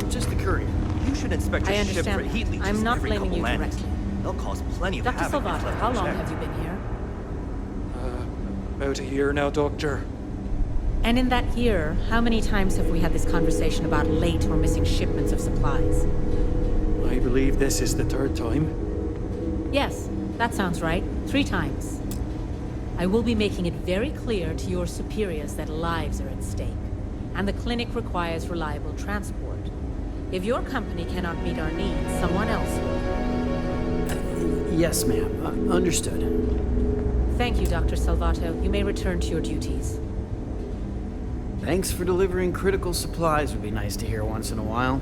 I'm just a courier. You should inspect your I ship for understand. heat leeches I'm not every blaming couple you landings. directly. They'll cause plenty of Dr. havoc if Salvato, left how long unchecked. have you been here? About a year now, Doctor. And in that year, how many times have we had this conversation about late or missing shipments of supplies? I believe this is the third time. Yes, that sounds right. 3 times. I will be making it very clear to your superiors that lives are at stake, and the clinic requires reliable transport. If your company cannot meet our needs, someone else will. Yes, ma'am. Understood. Thank you, Dr. Salvato. You may return to your duties. Thanks for delivering critical supplies would be nice to hear once in a while.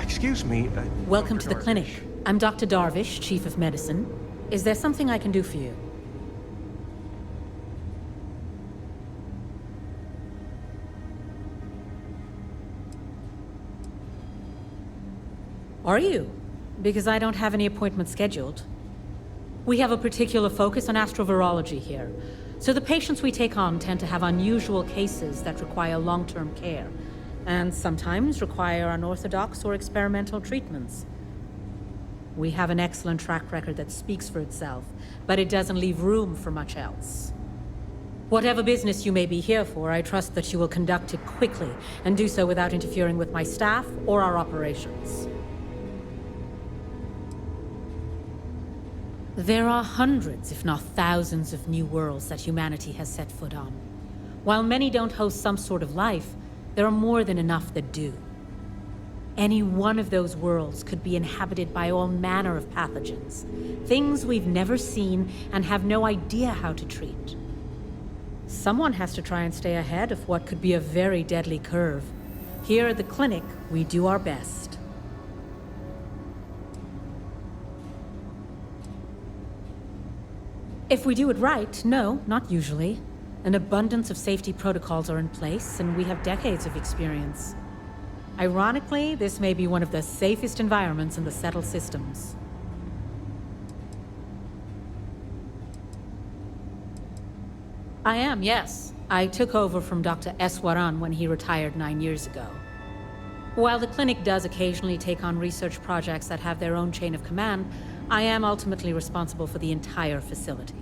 Excuse me, Welcome Dr. to the clinic. Darvish. I'm Dr. Darvish, Chief of Medicine. Is there something I can do for you? Are you? Because I don't have any appointments scheduled. We have a particular focus on astrovirology here, so the patients we take on tend to have unusual cases that require long-term care, and sometimes require unorthodox or experimental treatments. We have an excellent track record that speaks for itself, but it doesn't leave room for much else. Whatever business you may be here for, I trust that you will conduct it quickly and do so without interfering with my staff or our operations. There are hundreds, if not thousands, of new worlds that humanity has set foot on. While many don't host some sort of life, there are more than enough that do. Any one of those worlds could be inhabited by all manner of pathogens, things we've never seen and have no idea how to treat. Someone has to try and stay ahead of what could be a very deadly curve. Here at the clinic, we do our best. If we do it right, no, not usually. An abundance of safety protocols are in place, and we have decades of experience. Ironically, this may be one of the safest environments in the settled systems. I am, yes. I took over from Dr. Eswaran when he retired 9 years ago. While the clinic does occasionally take on research projects that have their own chain of command, I am ultimately responsible for the entire facility.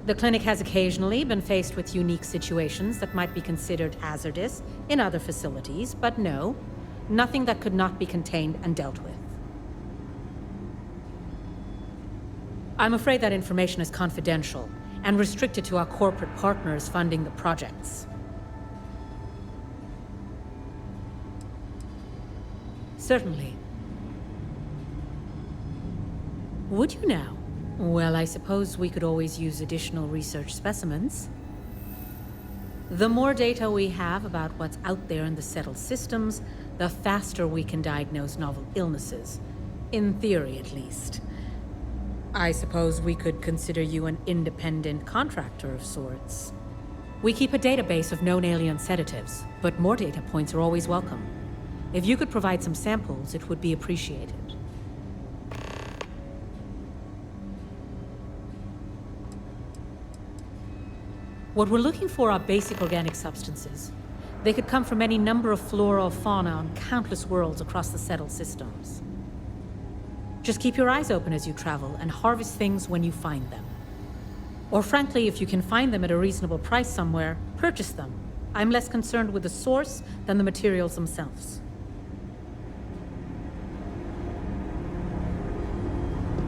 The clinic has occasionally been faced with unique situations that might be considered hazardous in other facilities, but no, nothing that could not be contained and dealt with. I'm afraid that information is confidential and restricted to our corporate partners funding the projects. Certainly. Would you now? Well, I suppose we could always use additional research specimens. The more data we have about what's out there in the settled systems, the faster we can diagnose novel illnesses. In theory, at least. I suppose we could consider you an independent contractor of sorts. We keep a database of known alien sedatives, but more data points are always welcome. If you could provide some samples, it would be appreciated. What we're looking for are basic organic substances. They could come from any number of flora or fauna on countless worlds across the settled systems. Just keep your eyes open as you travel and harvest things when you find them. Or frankly, if you can find them at a reasonable price somewhere, purchase them. I'm less concerned with the source than the materials themselves.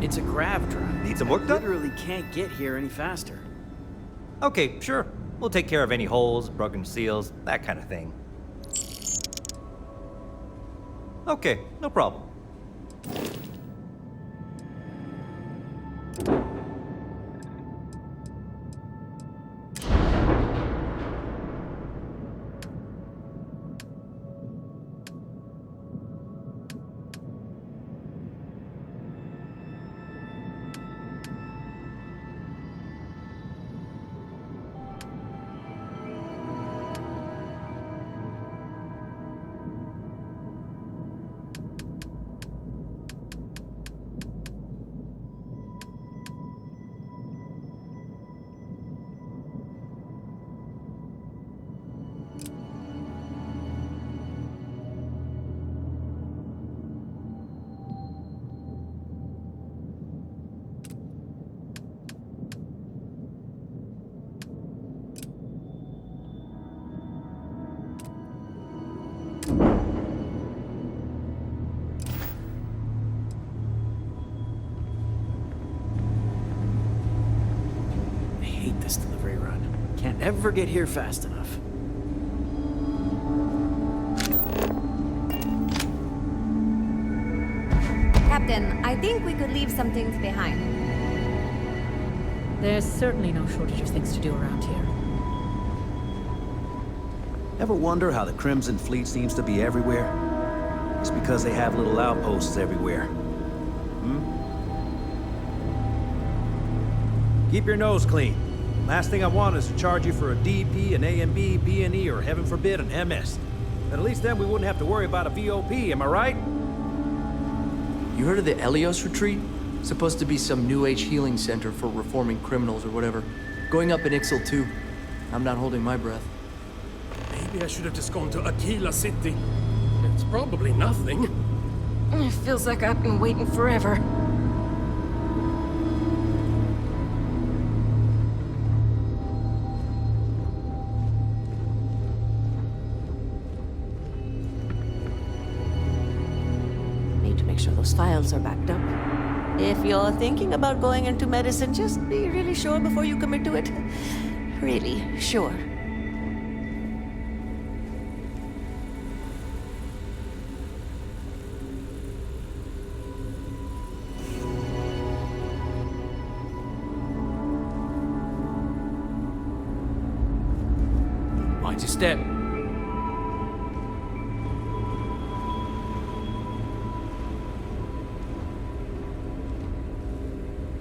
It's a grav drive. Need some work done? Literally can't get here any faster. Okay, sure. We'll take care of any holes, broken seals, that kind of thing. Okay, no problem. hate this delivery run. Can't ever get here fast enough. Captain, I think we could leave some things behind. There's certainly no shortage of things to do around here. Ever wonder how the Crimson Fleet seems to be everywhere? It's because they have little outposts everywhere. Keep your nose clean. Last thing I want is to charge you for a DP, an A&B, B&E, or heaven forbid, an MS. But at least then we wouldn't have to worry about a VOP, am I right? You heard of the Elios Retreat? Supposed to be some new age healing center for reforming criminals or whatever. Going up in Ixel too. I'm not holding my breath. Maybe I should have just gone to Aquila City. It's probably nothing. It feels like I've been waiting forever. Need to make sure those files are backed up. If you're thinking about going into medicine, just be really sure before you commit to it. Really sure. Mind your step.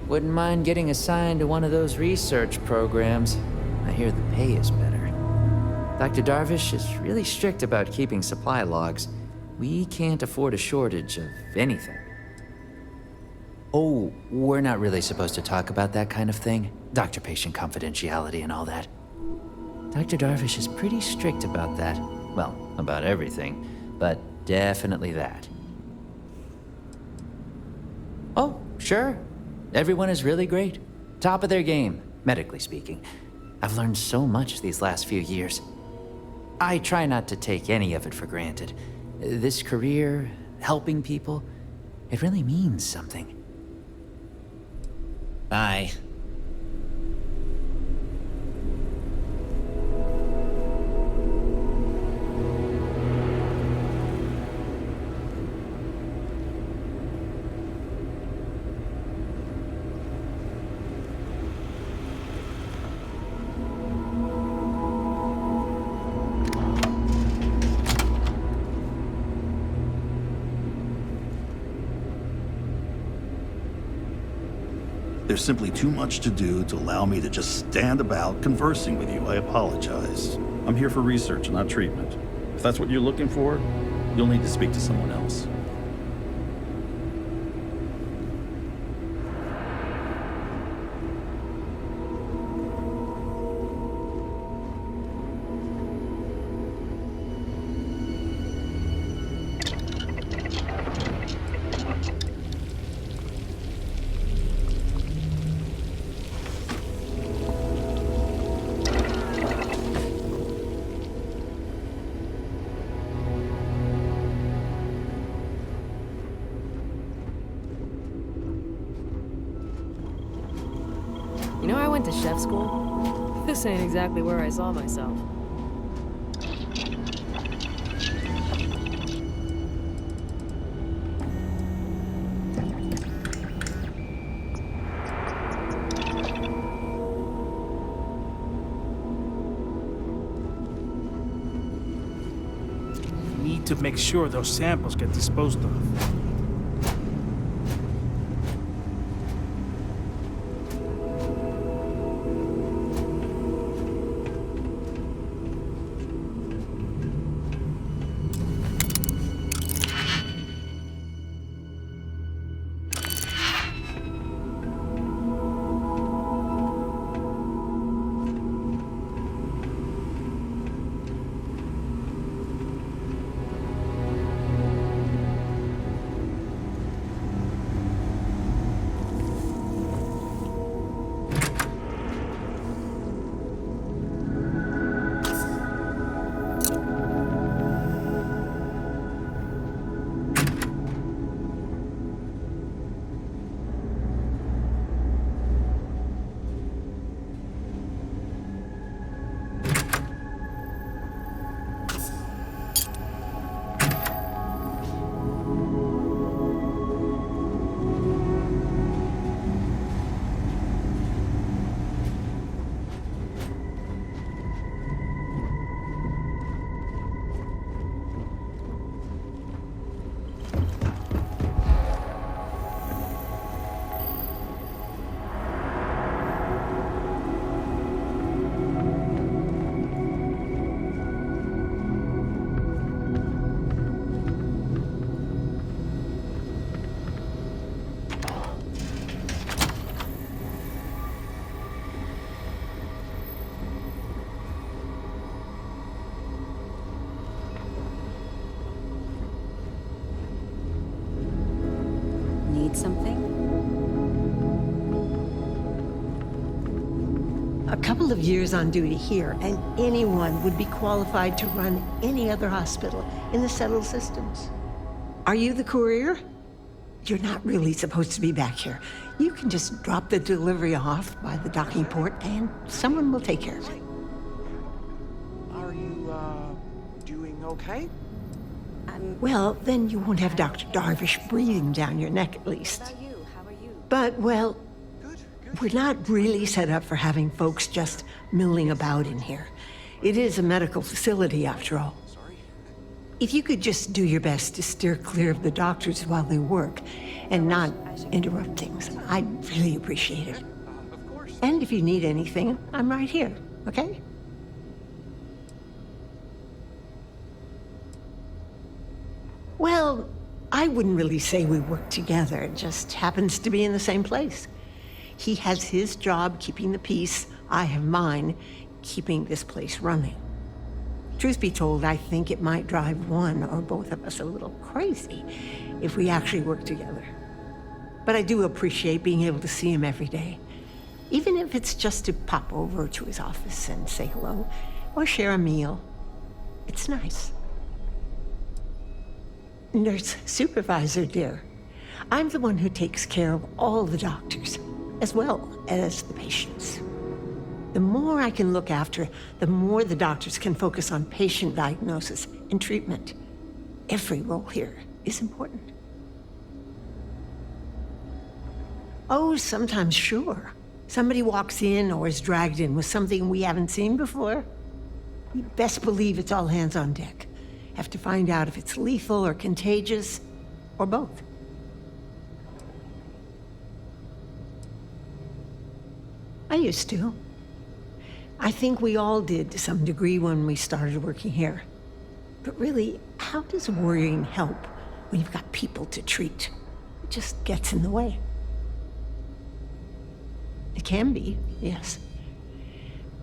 Wouldn't mind getting assigned to one of those research programs. I hear the pay is better. Dr. Darvish is really strict about keeping supply logs. We can't afford a shortage of anything. Oh, we're not really supposed to talk about that kind of thing. Doctor-patient confidentiality and all that. Dr. Darvish is pretty strict about that. Well, about everything, but definitely that. Oh, sure. Everyone is really great. Top of their game, medically speaking. I've learned so much these last few years. I try not to take any of it for granted. This career, helping people, it really means something. Bye. There's simply too much to do to allow me to just stand about conversing with you. I apologize. I'm here for research, not treatment. If that's what you're looking for, you'll need to speak to someone else. You know, I went to chef school. This ain't exactly where I saw myself. Need to make sure those samples get disposed of. A couple of years on duty here, and anyone would be qualified to run any other hospital in the settled systems. Are you the courier? You're not really supposed to be back here. You can just drop the delivery off by the docking port, and someone will take care of it. Are you, doing okay? Well, then you won't have Dr. Darvish breathing down your neck at least. How are you? But, well, we're not really set up for having folks just milling about in here. It is a medical facility, after all. If you could just do your best to steer clear of the doctors while they work and not interrupt things, I'd really appreciate it. And if you need anything, I'm right here, okay? Well, I wouldn't really say we work together. It just happens to be in the same place. He has his job keeping the peace. I have mine keeping this place running. Truth be told, I think it might drive one or both of us a little crazy if we actually work together. But I do appreciate being able to see him every day, even if it's just to pop over to his office and say hello or share a meal. It's nice. Nurse supervisor, dear. I'm the one who takes care of all the doctors, as well as the patients. The more I can look after, the more the doctors can focus on patient diagnosis and treatment. Every role here is important. Oh, sometimes, sure. Somebody walks in or is dragged in with something we haven't seen before. You best believe it's all hands on deck. Have to find out if it's lethal or contagious, or both. I used to. I think we all did to some degree when we started working here. But really, how does worrying help when you've got people to treat? It just gets in the way. It can be, yes.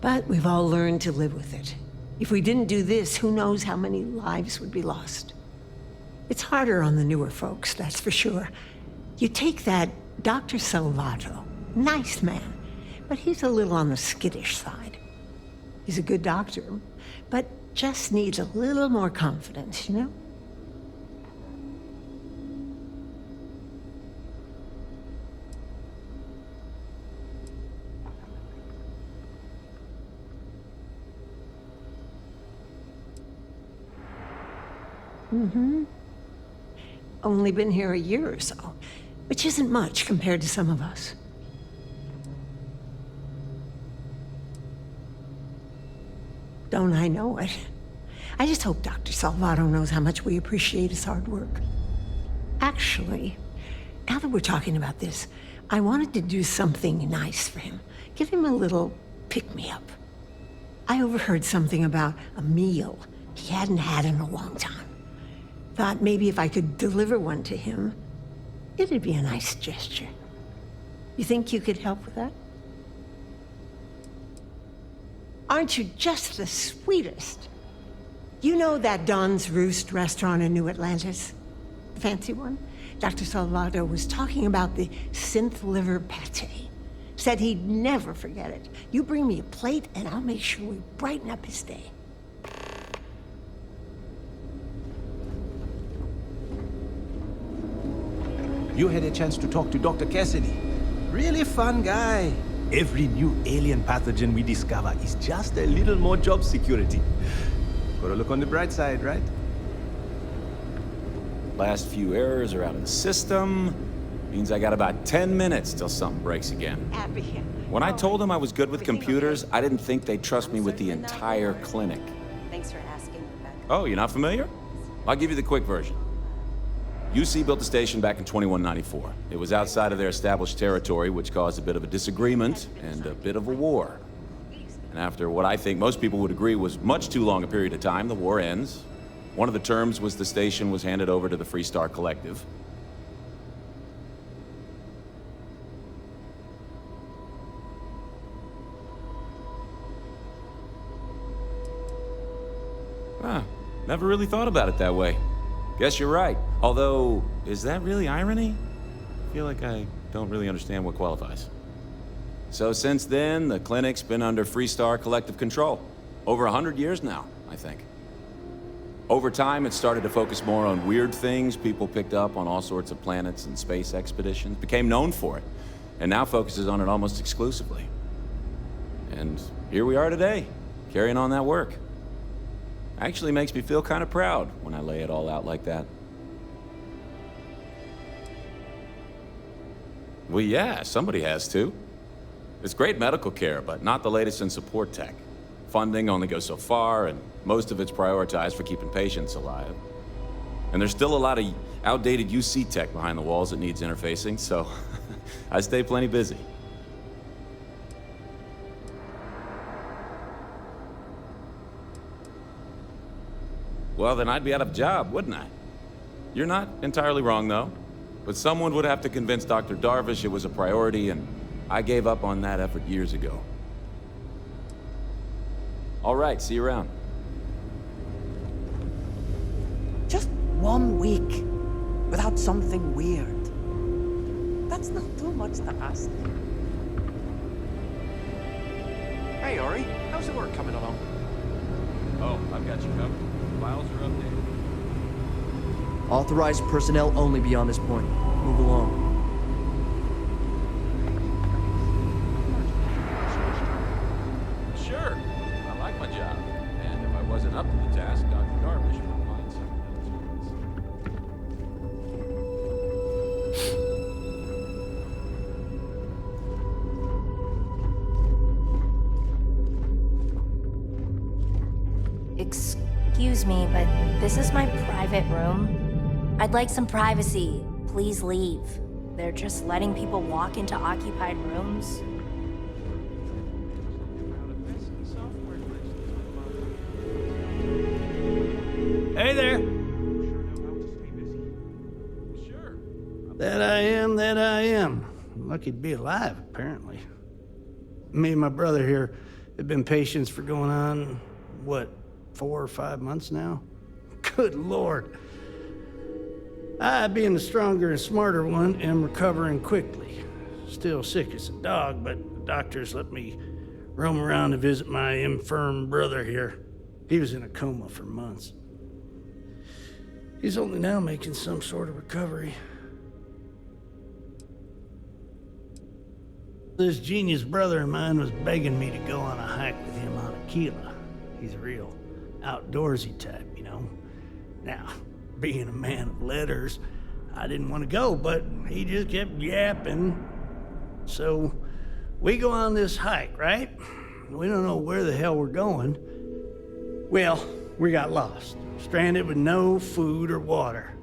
But we've all learned to live with it. If we didn't do this, who knows how many lives would be lost. It's harder on the newer folks, that's for sure. You take that Dr. Salvato, nice man, but he's a little on the skittish side. He's a good doctor, but just needs a little more confidence, you know? Only been here a year or so, which isn't much compared to some of us. Don't I know it? I just hope Dr. Salvato knows how much we appreciate his hard work. Actually, now that we're talking about this, I wanted to do something nice for him. Give him a little pick-me-up. I overheard something about a meal he hadn't had in a long time. Thought maybe if I could deliver one to him, it'd be a nice gesture. You think you could help with that? Aren't you just the sweetest? You know that Don's Roost restaurant in New Atlantis? The fancy one? Dr. Salvato was talking about the synth liver pate. Said he'd never forget it. You bring me a plate and I'll make sure we brighten up his day. You had a chance to talk to Dr. Cassidy. Really fun guy. Every new alien pathogen we discover is just a little more job security. Gotta look on the bright side, right? Last few errors are out of the system. Means I got about 10 minutes till something breaks again. When I told them I was good with computers, I didn't think they'd trust me with the entire clinic. Thanks for asking, Rebecca. Oh, you're not familiar? I'll give you the quick version. UC built the station back in 2194. It was outside of their established territory, which caused a bit of a disagreement and a bit of a war. And after what I think most people would agree was much too long a period of time, the war ends. One of the terms was the station was handed over to the Freestar Collective. Never really thought about it that way. Guess you're right. Although, is that really irony? I feel like I don't really understand what qualifies. So since then, the clinic's been under Freestar collective control. Over 100 years now, I think. Over time, it started to focus more on weird things people picked up on all sorts of planets and space expeditions, became known for it, and now focuses on it almost exclusively. And here we are today, carrying on that work. Actually makes me feel kind of proud when I lay it all out like that. Well, yeah, somebody has to. It's great medical care, but not the latest in support tech. Funding only goes so far, and most of it's prioritized for keeping patients alive. And there's still a lot of outdated UC tech behind the walls that needs interfacing, so I stay plenty busy. Well, then I'd be out of a job, wouldn't I? You're not entirely wrong, though. But someone would have to convince Dr. Darvish it was a priority, and I gave up on that effort years ago. All right, see you around. Just 1 week without something weird. That's not too much to ask. Hey, Ori, how's the work coming along? Oh, I've got you covered. Files are updated. Authorized personnel only beyond this point. Move along. Sure, I like my job. And if I wasn't up to the task, Dr. Darvish would find someone else. Excuse me, but this is my private room. I'd like some privacy. Please leave. They're just letting people walk into occupied rooms. Hey there. That I am. Lucky to be alive, apparently. Me and my brother here have been patients for going on, what, 4 or 5 months now? Good Lord. I, being the stronger and smarter one, am recovering quickly. Still sick as a dog, but the doctors let me roam around to visit my infirm brother here. He was in a coma for months. He's only now making some sort of recovery. This genius brother of mine was begging me to go on a hike with him on Aquila. He's a real outdoorsy type, you know. Now, being a man of letters, I didn't want to go, but he just kept yapping. So, we go on this hike, right? We don't know where the hell we're going. Well, we got lost, stranded with no food or water.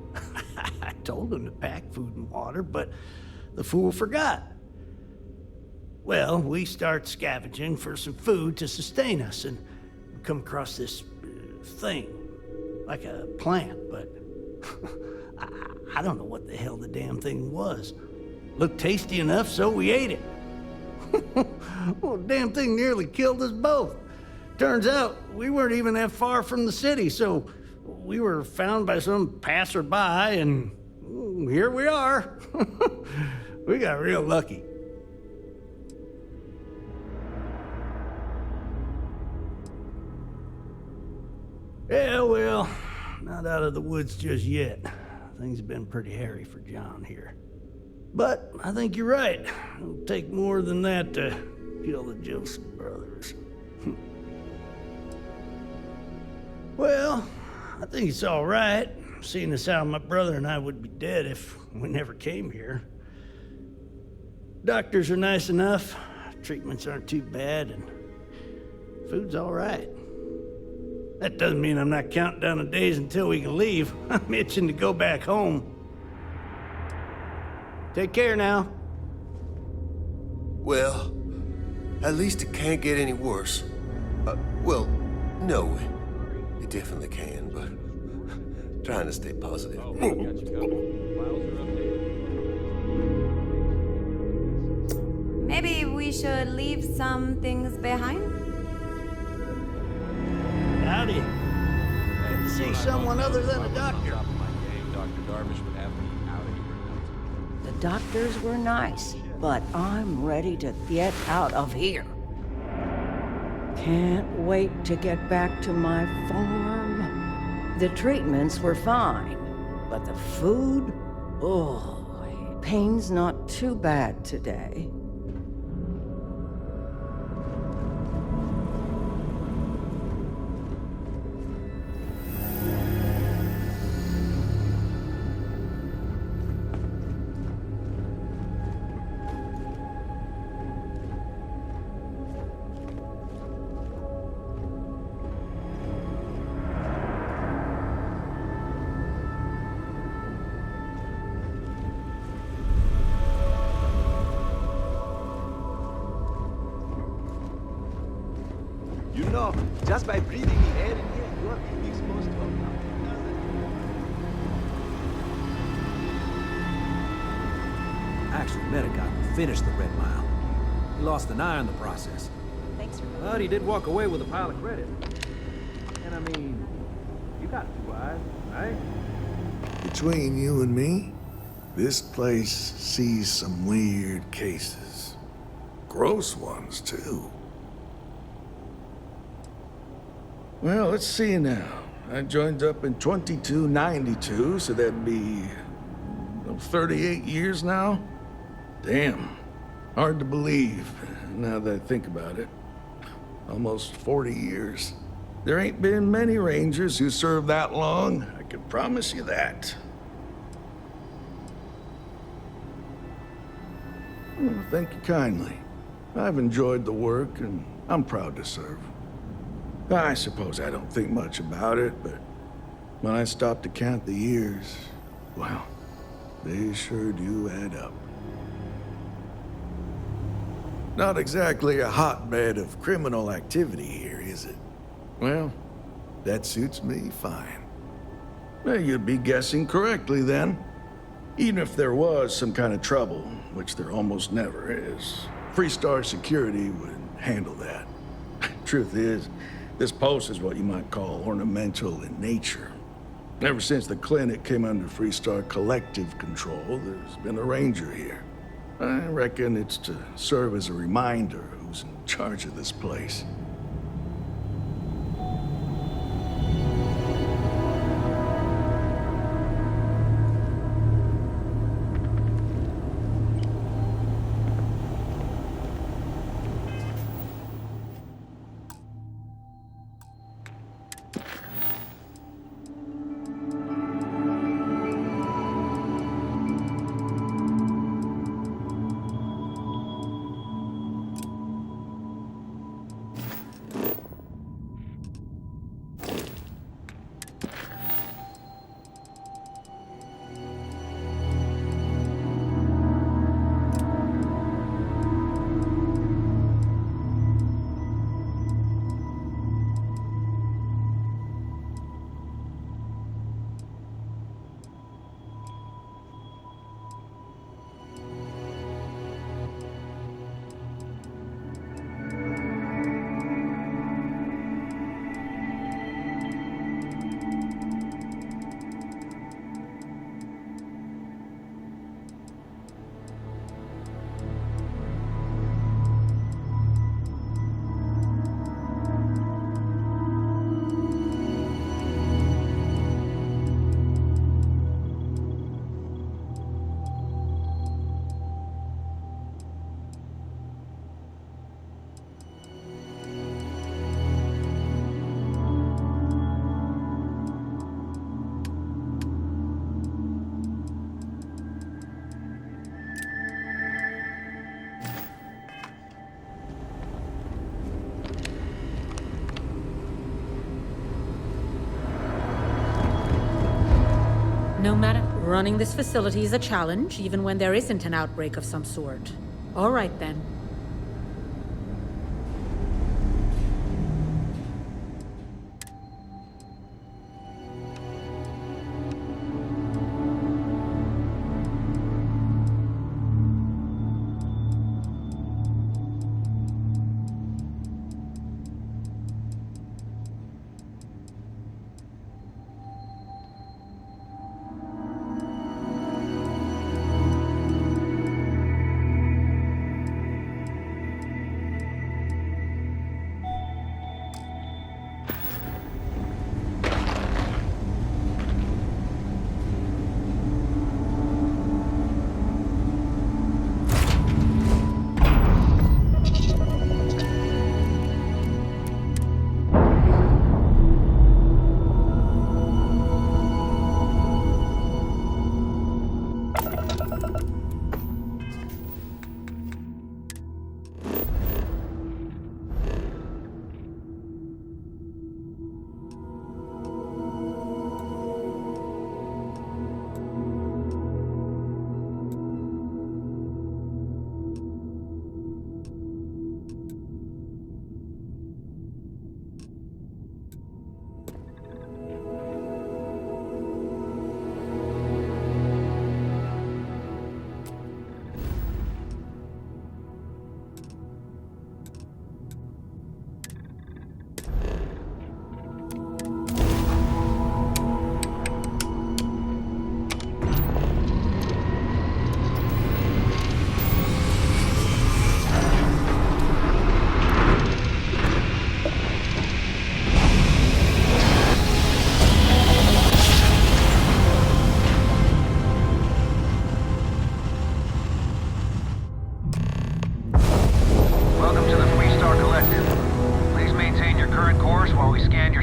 I told him to pack food and water, but the fool forgot. Well, we start scavenging for some food to sustain us, and we come across this thing, like a plant, but I don't know what the hell the damn thing was. Looked tasty enough, so we ate it. Well, the damn thing nearly killed us both. Turns out, we weren't even that far from the city, so we were found by some passerby, and here we are. We got real lucky. Yeah, well, not out of the woods just yet. Things have been pretty hairy for John here. But I think you're right. It'll take more than that to kill the Joseph brothers. Well, I think it's all right, seeing as how my brother and I would be dead if we never came here. Doctors are nice enough, treatments aren't too bad, and food's all right. That doesn't mean I'm not counting down the days until we can leave. I'm itching to go back home. Take care now. Well, at least it can't get any worse. Well, no, it definitely can, but trying to stay positive. Maybe we should leave some things behind? Howdy. Glad to see someone other than a doctor. Dr. Darvish would have me out of here. The doctors were nice, but I'm ready to get out of here. Can't wait to get back to my farm. The treatments were fine, but the food? Oh, pain's not too bad today. You know, just by breathing the air in here, you are being exposed to a Actually met a guy who finished the Red Mile. He lost an eye in the process. Thanks for But he did walk away with a pile of credit. And I mean, you got 2 eyes, right? Between you and me, this place sees some weird cases. Gross ones, too. Well, let's see now. I joined up in 2292, so that'd be 38 years now? Damn. Hard to believe, now that I think about it. Almost 40 years. There ain't been many Rangers who served that long, I can promise you that. Well, thank you kindly. I've enjoyed the work, and I'm proud to serve. I suppose I don't think much about it, but when I stop to count the years, well, they sure do add up. Not exactly a hotbed of criminal activity here, is it? Well, that suits me fine. Well, you'd be guessing correctly then. Even if there was some kind of trouble, which there almost never is, Freestar Security would handle that. Truth is, this post is what you might call ornamental in nature. Ever since the clinic came under Freestar collective control, there's been a ranger here. I reckon it's to serve as a reminder who's in charge of this place. No matter, running this facility is a challenge, even when there isn't an outbreak of some sort. All right, then.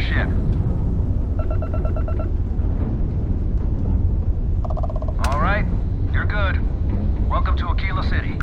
ship. All right, you're good. Welcome to Aquila City.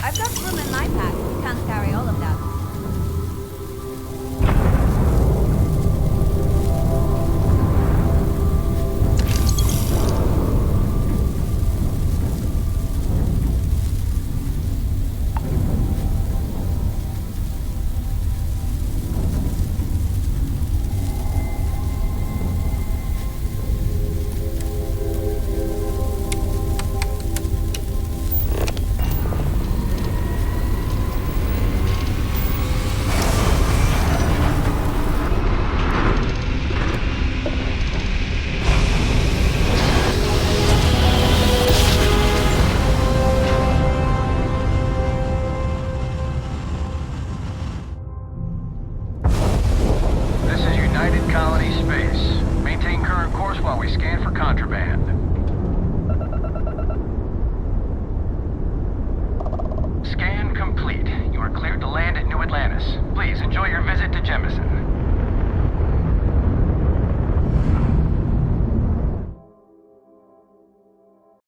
I've got room in my pack. Can't carry all of that. Scan complete. You are cleared to land at New Atlantis. Please enjoy your visit to Gemini.